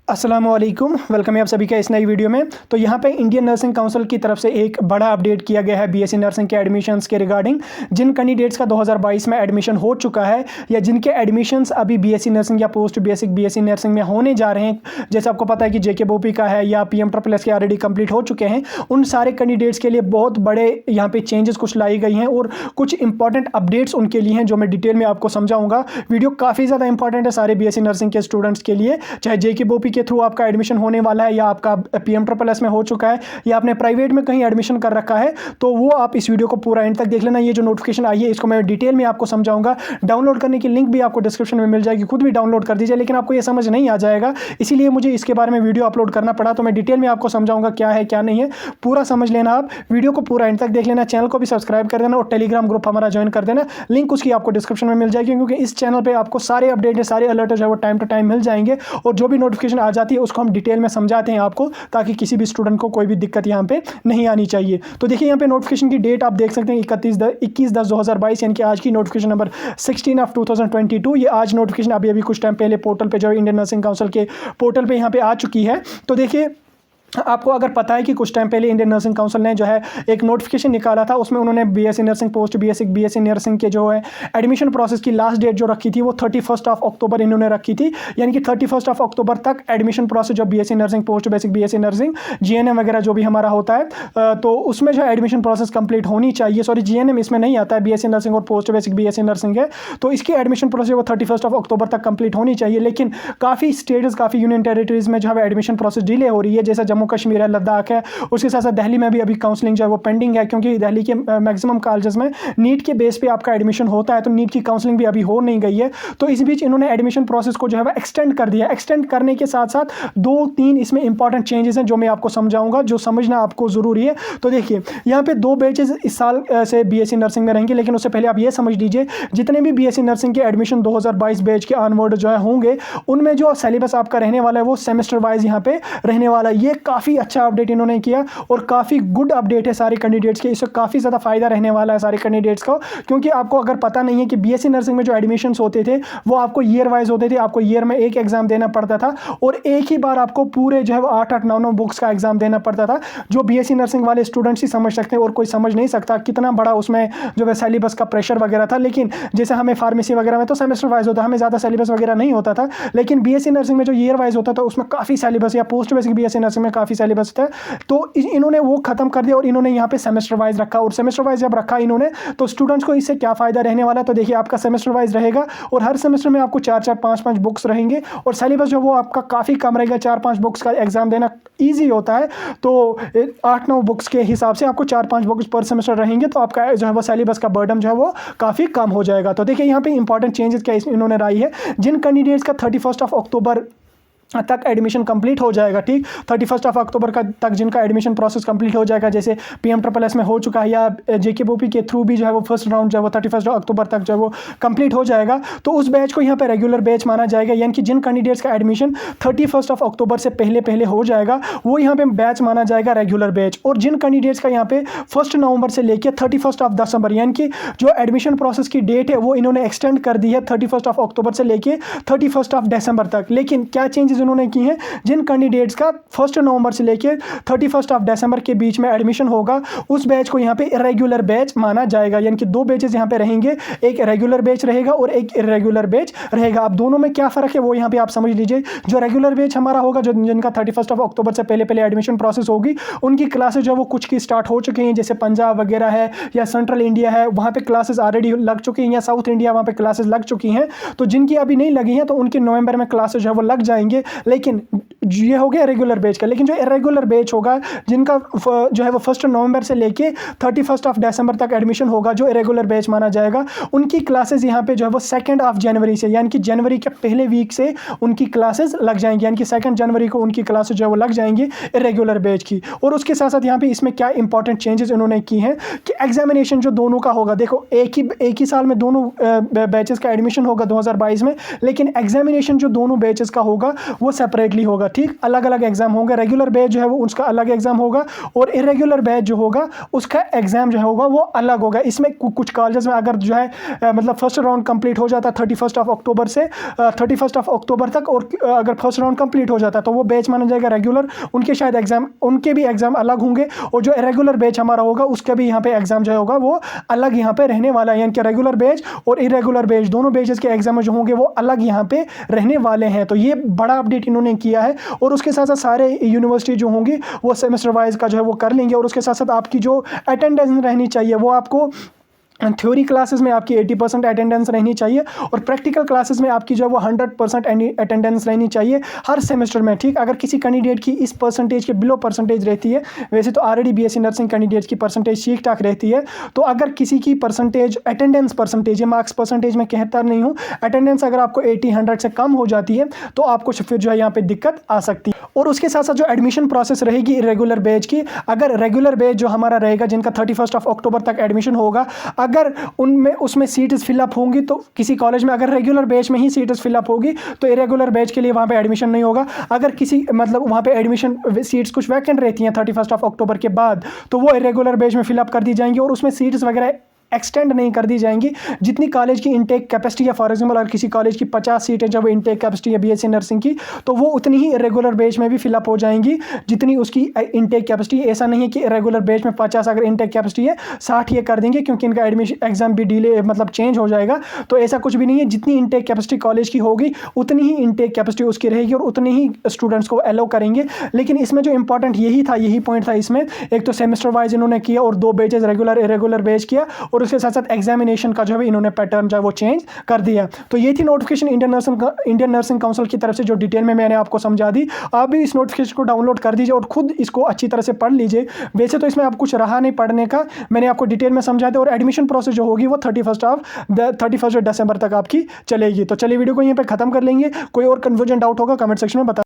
अस्सलामुअलैकुम, वेलकम है आप सभी का इस नई वीडियो में। तो यहाँ पे इंडियन नर्सिंग काउंसिल की तरफ से एक बड़ा अपडेट किया गया है बीएससी नर्सिंग के एडमिशन्स के रिगार्डिंग। जिन कैंडिडेट्स का 2022 में एडमिशन हो चुका है या जिनके एडमिशन्स अभी बीएससी नर्सिंग या पोस्ट बेसिक बीएससी नर्सिंग में होने जा रहे हैं, जैसे आपको पता है कि जेके बोपी का है या PMSSS के ऑलरेडी कंप्लीट हो चुके हैं, उन सारे कैंडिडेट्स के लिए बहुत बड़े यहाँ पे चेंजेस कुछ लाई गई हैं और कुछ इंपॉर्टेंट अपडेट्स उनके लिए हैं जो मैं डिटेल में आपको समझाऊंगा। वीडियो काफ़ी ज़्यादा इंपॉर्टेंट है सारे बीएससी नर्सिंग के स्टूडेंट्स के लिए, चाहे जेके बोपी के थ्रू आपका एडमिशन होने वाला है या आपका PMSSS में हो चुका है या आपने प्राइवेट में कहीं एडमिशन कर रखा है, तो वो आप इस वीडियो को पूरा एंड तक देख लेना। ये जो नोटिफिकेशन आई है इसको मैं डिटेल में आपको समझाऊंगा। डाउनलोड करने की लिंक भी आपको डिस्क्रिप्शन में मिल जाएगी, खुद भी डाउनलोड कर दीजिए। लेकिन आपको ये समझ नहीं आ जाएगा, इसीलिए मुझे इसके बारे में वीडियो अपलोड करना पड़ा, तो मैं डिटेल में आपको समझाऊंगा क्या है क्या नहीं है। पूरा समझ लेना, आप वीडियो को पूरा एंड तक देख लेना। चैनल को भी सब्सक्राइब कर देना और टेलीग्राम ग्रुप हमारा ज्वाइन कर देना, लिंक उसकी आपको डिस्क्रिप्शन में मिल जाएगी, क्योंकि इस चैनल पर आपको सारे अपडेट सारे अलर्ट जो है वो टाइम टू टाइम मिल जाएंगे और जो भी नोटिफिकेशन आ जाती है उसको हम डिटेल में समझाते हैं आपको, ताकि किसी भी स्टूडेंट को कोई भी दिक्कत यहाँ पे नहीं आनी चाहिए। तो देखिए यहाँ पे नोटिफिकेशन की डेट आप देख सकते हैं 21/10/2022, यानी कि आज की नोटिफिकेशन नंबर 16/2022। ये आज नोटिफिकेशन अभी कुछ टाइम पहले पोर्टल पे जो इंडियन नर्सिंग काउंसिल के पोर्टल पे यहाँ पे आ चुकी है। तो देखिए आपको अगर पता है कि कुछ टाइम पहले इंडियन नर्सिंग काउंसिल ने जो है एक नोटिफिकेशन निकाला था, उसमें उन्होंने BSc nursing post basic BSc nursing के जो है एडमिशन प्रोसेस की लास्ट डेट जो रखी थी वो 31 अक्टूबर इन्होंने रखी थी, यानी कि 31 अक्टूबर तक एडमिशन प्रोसेस जो BSc nursing post basic BSc nursing GNM वगैरह जो भी हमारा होता है, तो उसमें जो एडमिशन प्रोसेस कंप्लीट होनी चाहिए। सॉरी, GNM इसमें नहीं आता है, बीएससी नर्सिंग और पोस्ट बेसिक बीएससी नर्सिंग है, तो इसकी एडमिशन प्रोसेस वो 31 अक्टूबर तक कंप्लीट होनी चाहिए। लेकिन काफ़ी स्टेट्स काफ़ी यूनियन टेरिटरीज में जो है एडमिशन प्रोसेस डिले हो रही है, जैसे जम्मू कश्मीर है, लद्दाख है, उसके साथ साथ दिल्ली में भी अभी काउंसलिंग जो है वो पेंडिंग है, क्योंकि दिल्ली के मैक्सिमम कॉलेजेस में नीट के बेस पे आपका एडमिशन होता है, तो नीट की काउंसलिंग भी अभी हो नहीं गई है। तो इस बीच इन्होंने एडमिशन प्रोसेस को जो है वो एक्सटेंड कर दिया। एक्सटेंड करने के साथ साथ 2-3 इसमें इंपॉर्टेंट चेंजेस हैं जो मैं आपको समझाऊंगा, जो समझना आपको जरूरी है। तो देखिए यहाँ पे 2 बैचेस इस साल से बीएससी नर्सिंग में रहेंगे, लेकिन उससे पहले आप ये समझ लीजिए जितने भी बीएससी नर्सिंग के एडमिशन 2022 बैच के ऑनवर्ड जो है होंगे, उनमें जो सिलेबस आपका रहने वाला है वो सेमेस्टर वाइज यहाँ पे रहने वाला है। ये काफ़ी अच्छा अपडेट इन्होंने किया और काफ़ी गुड अपडेट है सारे कैंडिडेट्स के, इससे काफ़ी ज़्यादा फायदा रहने वाला है सारे कैंडिडेट्स को। क्योंकि आपको अगर पता नहीं है कि बीएससी नर्सिंग में जो एडमिशन्स होते थे वो आपको ईयर वाइज होते थे, आपको ईयर में एक एग्जाम देना पड़ता था और एक ही बार आपको पूरे जो है वो 8-8, 9-9 बुक्स का एग्जाम देना पड़ता था। जो बीएससी नर्सिंग वाले स्टूडेंट्स ही समझ सकते हैं और कोई समझ नहीं सकता कितना बड़ा उसमें जो है सिलेबस का प्रेशर वगैरह था। लेकिन जैसे हमें फार्मेसी वगैरह में तो सेमेस्टर वाइज होता है, हमें ज़्यादा सिलेबस वगैरह नहीं होता था, लेकिन बीएससी नर्सिंग में जो ईयर वाइज होता था उसमें काफ़ी सिलेबस, या पोस्ट बेसिक बीएससी नर्सिंग में काफ़ी सिलेबस था, तो इन्होंने वो खत्म कर दिया और इन्होंने यहाँ पे सेमेस्टर वाइज रखा। और सेमेस्टर वाइज जब रखा इन्होंने, तो स्टूडेंट्स को इससे क्या फ़ायदा रहने वाला है। तो देखिए आपका सेमेस्टर वाइज रहेगा और हर सेमेस्टर में आपको 4-4, 5-5 बुक्स रहेंगे और सिलेबस जो वो आपका काफ़ी कम रहेगा। 4-5 बुक्स का एग्जाम देना ईजी होता है, तो 8-9 बुक्स के हिसाब से आपको 4-5 बुक्स पर सेमेस्टर रहेंगे, तो आपका जो है वो सिलेबस का बर्डन जो है वो काफ़ी कम हो जाएगा। तो देखिए यहाँ पे इंपॉर्टेंट चेंजेस क्या इन्होंने लाई है। जिन कैंडिडेट्स का 31 अक्टूबर तक एडमिशन कंप्लीट हो जाएगा, ठीक, 31 अक्टूबर का तक जिनका एडमिशन प्रोसेस कंप्लीट हो जाएगा, जैसे PMSSS में हो चुका है या जेके बोपी के थ्रू भी जो है वो फर्स्ट राउंड जो है वो 31 अक्टूबर तक जो है वो कंप्लीट हो जाएगा, तो उस बैच को यहाँ पे रेगुलर बैच माना जाएगा। यानी कि जिन कैंडिडेट्स का एडमिशन 31 अक्टूबर से पहले हो जाएगा वो यहाँ पे बैच माना जाएगा रेगुलर बैच। और जिन कैंडिडेट्स का यहाँ पे 1 नवंबर से लेकर 31 दिसंबर, यानी कि जो एडमिशन प्रोसेस की डेट है वो इन्होंने एक्सटेंड कर दी है 31 अक्टूबर से लेकर 31 दिसंबर तक। लेकिन क्या चेंजेस उन्होंने की हैं, जिन कैंडिडेट्स का 1 नवंबर से लेकर 31 दिसंबर के बीच में एडमिशन होगा उस बैच को यहाँ पे इरेगुलर बैच माना जाएगा। यानी कि 2 बैचेस यहाँ पे रहेंगे, एक रेगुलर बैच रहेगा और एक इरेगुलर बैच रहेगा। अब दोनों में क्या फ़र्क है वो यहाँ पे आप समझ लीजिए। जो रेगुलर बैच हमारा होगा, जो जिनका 31 अक्टूबर से पहले एडमिशन प्रोसेस होगी, उनकी क्लासेज जो है वो कुछ की स्टार्ट हो चुकी हैं, जैसे पंजाब वगैरह है या सेंट्रल इंडिया है, वहाँ पे क्लासेस ऑलरेडी लग चुकी हैं, या साउथ इंडिया वहाँ पे क्लासेस लग चुकी हैं। तो जिनकी अभी नहीं लगी हैं तो उनके नवंबर में क्लासेस जो है वो लग जाएंगे। लेकिन ये हो गया रेगुलर बैच का। लेकिन जो इरेगुलर बैच होगा, जिनका जो है वो 1 नवंबर से लेके 31 दिसंबर तक एडमिशन होगा, जो इरेगुलर बैच माना जाएगा, उनकी क्लासेस यहाँ पे जो है वो 2 जनवरी से, यानी कि जनवरी के पहले वीक से उनकी क्लासेस लग जाएंगी। यानी कि 2 जनवरी को उनकी क्लासेस जो है वो लग जाएंगी इरेगुलर बैच की। और उसके साथ साथ यहाँ पे इसमें क्या इंपॉर्टेंट चेंजेस इन्होंने की हैं कि एग्जामिनेशन जो दोनों का होगा, देखो एक ही साल में दोनों बैचेस का एडमिशन होगा 2022 में, लेकिन एग्जामिनेशन जो दोनों बैचेस का होगा वो सेपरेटली होगा, ठीक, अलग अलग एग्जाम होंगे। रेगुलर बैच जो है वो उसका अलग एग्जाम होगा और इरेगुलर बैच जो होगा उसका एग्जाम जो होगा वो अलग होगा। इसमें कुछ कॉलेजेस में अगर जो है मतलब फर्स्ट राउंड कंप्लीट हो जाता 31 अक्टूबर से 31 अक्टूबर तक, और अगर फर्स्ट राउंड कंप्लीट हो जाता तो वो बैच माना जाएगा रेगुलर, उनके शायद एग्जाम, उनके भी एग्जाम अलग होंगे, और जो रेगुलर बैच हमारा होगा उसका भी यहाँ पे एग्जाम जो होगा वो अलग यहाँ पे रहने वाला है। यानी कि रेगुलर बैच और इरेगुलर बैच दोनों बैचेस के एग्जाम जो होंगे वो अलग यहाँ पे रहने वाले हैं। तो ये बड़ा अपडेट इन्होंने किया है। और उसके साथ साथ सारे यूनिवर्सिटी जो होंगी वो सेमेस्टर वाइज का जो है वो कर लेंगे, और उसके साथ साथ आपकी जो अटेंडेंस रहनी चाहिए वो आपको थ्योरी क्लासेस में आपकी 80% अटेंडेंस रहनी चाहिए, और प्रैक्टिकल क्लासेस में आपकी जो है वो 100% अटेंडेंस रहनी चाहिए हर सेमेस्टर में। ठीक, अगर किसी कैंडिडेट की इस परसेंटेज के बिलो परसेंटेज रहती है, वैसे तो ऑलरेडी बीएससी नर्सिंग कैंडिडेट्स की परसेंटेज ठीक ठाक रहती है, तो अगर किसी की percentage attendance percentage, marks percentage में कहता नहीं हूँ, अटेंडेंस अगर आपको 80-100 से कम हो जाती है तो आपको फिर जो है यहाँ पे दिक्कत आ सकती है। और उसके साथ साथ जो एडमिशन प्रोसेस रहेगी रेगुलर बैच की, अगर रेगुलर बैच जो हमारा रहेगा जिनका 31 अक्टूबर तक एडमिशन होगा, अगर उनमें उसमें सीट्स फिलअप होंगी तो किसी कॉलेज में अगर रेगुलर बैच में ही सीट्स फिलअप होगी तो इरेगुलर बैच के लिए वहाँ पे एडमिशन नहीं होगा। अगर किसी मतलब वहाँ पे एडमिशन सीट्स कुछ वैकेंट रहती हैं 31 अक्टूबर के बाद, तो वो इरेगुलर बैच में फिलअप कर दी जाएंगी और उसमें सीट्स वगैरह एक्सटेंड नहीं कर दी जाएंगी। जितनी कॉलेज की इनटेक कैपेसिटी है, फॉर एग्जांपल अगर किसी कॉलेज की 50 सीटें जब इनटेक कैपेसिटी है बीएससी नर्सिंग की, तो वो उतनी ही रेगुलर बैच में भी फिलअप हो जाएंगी जितनी उसकी इनटेक कैपेसिटी है। ऐसा नहीं है कि रेगुलर बैच में 50 अगर इनटेक कैपेसिटी है 60 ये कर देंगे क्योंकि इनका एडमिशन एग्जाम भी डिले मतलब चेंज हो जाएगा, तो ऐसा कुछ भी नहीं है। जितनी इनटेक कैपेसिटी कॉलेज की होगी उतनी ही इनटेक कैपेसिटी उसकी रहेगी और उतने ही स्टूडेंट्स को अलाउ करेंगे। लेकिन इसमें जो इंपॉर्टेंट यही पॉइंट था इसमें, एक तो सेमेस्टर वाइज इन्होंने किया और 2 बैचेज रेगुलर इरेगुलर बैच किया, और उसके साथ साथ एग्जामिनेशन का जो है इन्होंने पैटर्न जो है वो चेंज कर दिया। तो ये थी नोटिफिकेशन इंडियन नर्सिंग काउंसिल की तरफ से जो डिटेल में मैंने आपको समझा दी। आप भी इस नोटिफिकेशन को डाउनलोड कर दीजिए और खुद इसको अच्छी तरह से पढ़ लीजिए। वैसे तो इसमें आप कुछ रहा नहीं पढ़ने का, मैंने आपको डिटेल में समझा दिया। और एडमिशन प्रोसेस जो होगी वो 31 दिसंबर तक आपकी चलेगी। तो चलिए वीडियो को यहीं पे खत्म कर लेंगे। कोई और कन्फ्यूजन डाउट होगा कमेंट सेक्शन में बता